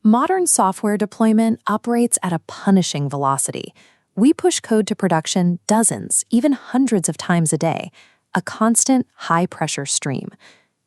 Modern software deployment operates at a punishing velocity. We push code to production dozens, even hundreds of times a day, a constant, high-pressure stream.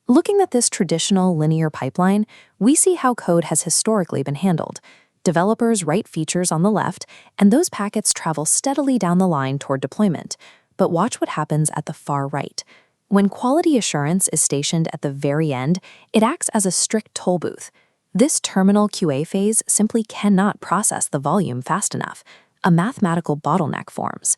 Looking at this traditional linear pipeline, we see how code has historically been handled. Developers write features on the left, and those packets travel steadily down the line toward deployment. But watch what happens at the far right. When quality assurance is stationed at the very end, it acts as a strict toll booth. This terminal QA phase simply cannot process the volume fast enough. A mathematical bottleneck forms.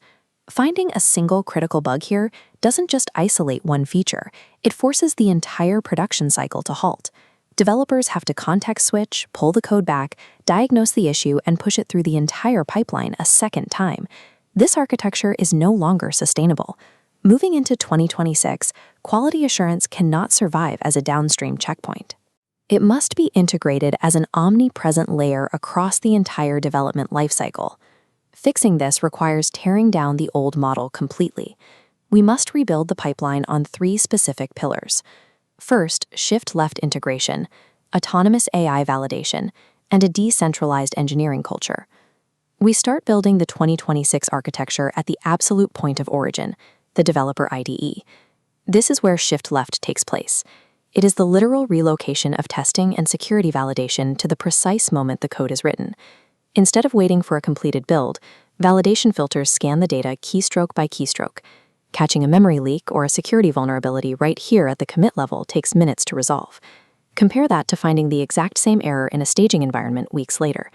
Finding a single critical bug here doesn't just isolate one feature, it forces the entire production cycle to halt. Developers have to context switch, pull the code back, diagnose the issue, and push it through the entire pipeline a second time. This architecture is no longer sustainable. Moving into 2026, quality assurance cannot survive as a downstream checkpoint. It must be integrated as an omnipresent layer across the entire development lifecycle. Fixing this requires tearing down the old model completely. We must rebuild the pipeline on three specific pillars. First, shift-left integration, autonomous AI validation, and a decentralized engineering culture. We start building the 2026 architecture at the absolute point of origin, the developer IDE. This is where shift-left takes place. It is the literal relocation of testing and security validation to the precise moment the code is written. Instead of waiting for a completed build, validation filters scan the data keystroke by keystroke. Catching a memory leak or a security vulnerability right here at the commit level takes minutes to resolve. Compare that to finding the exact same error in a staging environment weeks later.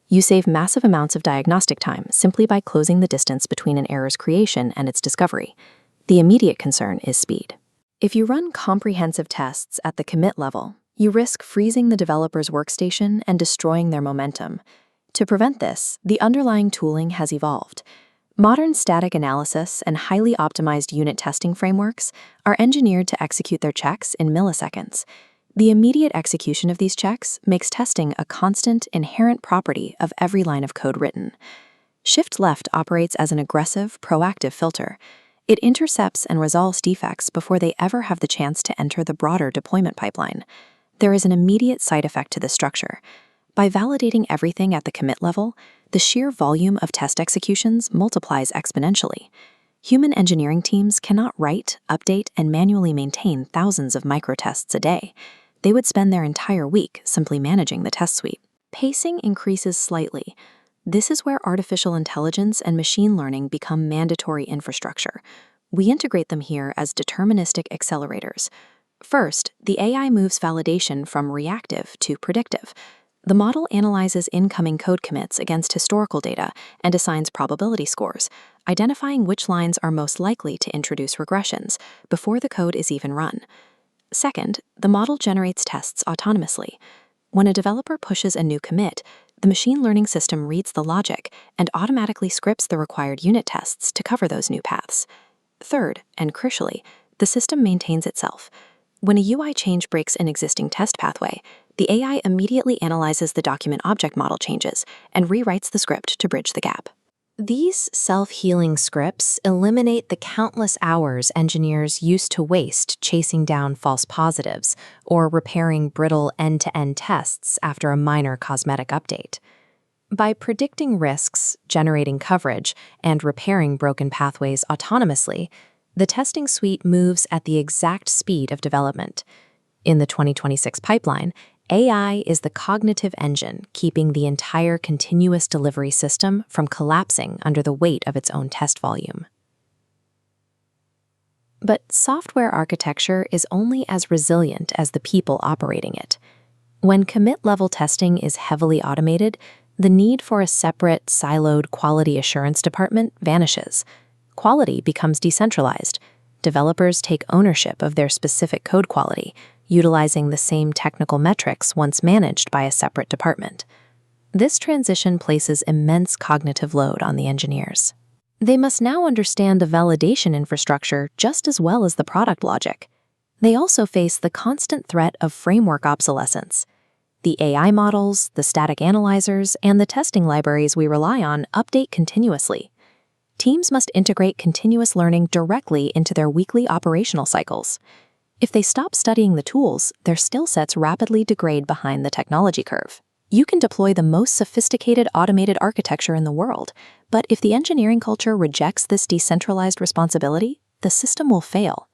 You save massive amounts of diagnostic time simply by closing the distance between an error's creation and its discovery. The immediate concern is speed. If you run comprehensive tests at the commit level, you risk freezing the developer's workstation and destroying their momentum. To prevent this, the underlying tooling has evolved. Modern static analysis and highly optimized unit testing frameworks are engineered to execute their checks in milliseconds. The immediate execution of these checks makes testing a constant, inherent property of every line of code written. Shift-left operates as an aggressive, proactive filter. It intercepts and resolves defects before they ever have the chance to enter the broader deployment pipeline. There is an immediate side effect to this structure. By validating everything at the commit level, the sheer volume of test executions multiplies exponentially. Human engineering teams cannot write, update, and manually maintain thousands of microtests a day. They would spend their entire week simply managing the test suite. Pacing increases slightly. This is where artificial intelligence and machine learning become mandatory infrastructure. We integrate them here as deterministic accelerators. First, the AI moves validation from reactive to predictive. The model analyzes incoming code commits against historical data and assigns probability scores, identifying which lines are most likely to introduce regressions before the code is even run. Second, the model generates tests autonomously. When a developer pushes a new commit, the machine learning system reads the logic and automatically scripts the required unit tests to cover those new paths. Third, and crucially, the system maintains itself. When a UI change breaks an existing test pathway, the AI immediately analyzes the document object model changes and rewrites the script to bridge the gap. These self-healing scripts eliminate the countless hours engineers used to waste chasing down false positives or repairing brittle end-to-end tests after a minor cosmetic update. By predicting risks, generating coverage, and repairing broken pathways autonomously, the testing suite moves at the exact speed of development. In the 2026 pipeline, AI is the cognitive engine keeping the entire continuous delivery system from collapsing under the weight of its own test volume. But software architecture is only as resilient as the people operating it. When commit-level testing is heavily automated, the need for a separate, siloed quality assurance department vanishes. Quality becomes decentralized. Developers take ownership of their specific code quality, utilizing the same technical metrics once managed by a separate department. This transition places immense cognitive load on the engineers. They must now understand the validation infrastructure just as well as the product logic. They also face the constant threat of framework obsolescence. The AI models, the static analyzers, and the testing libraries we rely on update continuously. Teams must integrate continuous learning directly into their weekly operational cycles. If they stop studying the tools, their skill sets rapidly degrade behind the technology curve. You can deploy the most sophisticated automated architecture in the world, but if the engineering culture rejects this decentralized responsibility, the system will fail.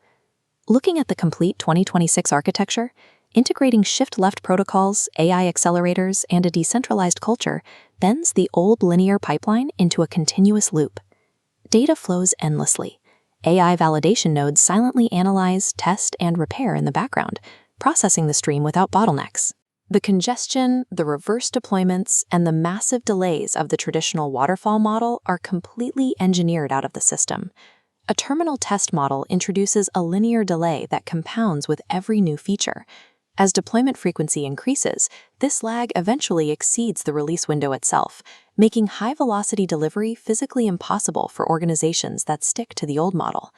Looking at the complete 2026 architecture, integrating shift-left protocols, AI accelerators, and a decentralized culture bends the old linear pipeline into a continuous loop. Data flows endlessly. AI validation nodes silently analyze, test, and repair in the background, processing the stream without bottlenecks. The congestion, the reverse deployments, and the massive delays of the traditional waterfall model are completely engineered out of the system. A terminal test model introduces a linear delay that compounds with every new feature. As deployment frequency increases, this lag eventually exceeds the release window itself, making high-velocity delivery physically impossible for organizations that stick to the old model.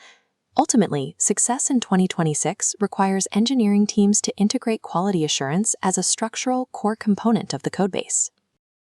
Ultimately, success in 2026 requires engineering teams to integrate quality assurance as a structural core component of the codebase.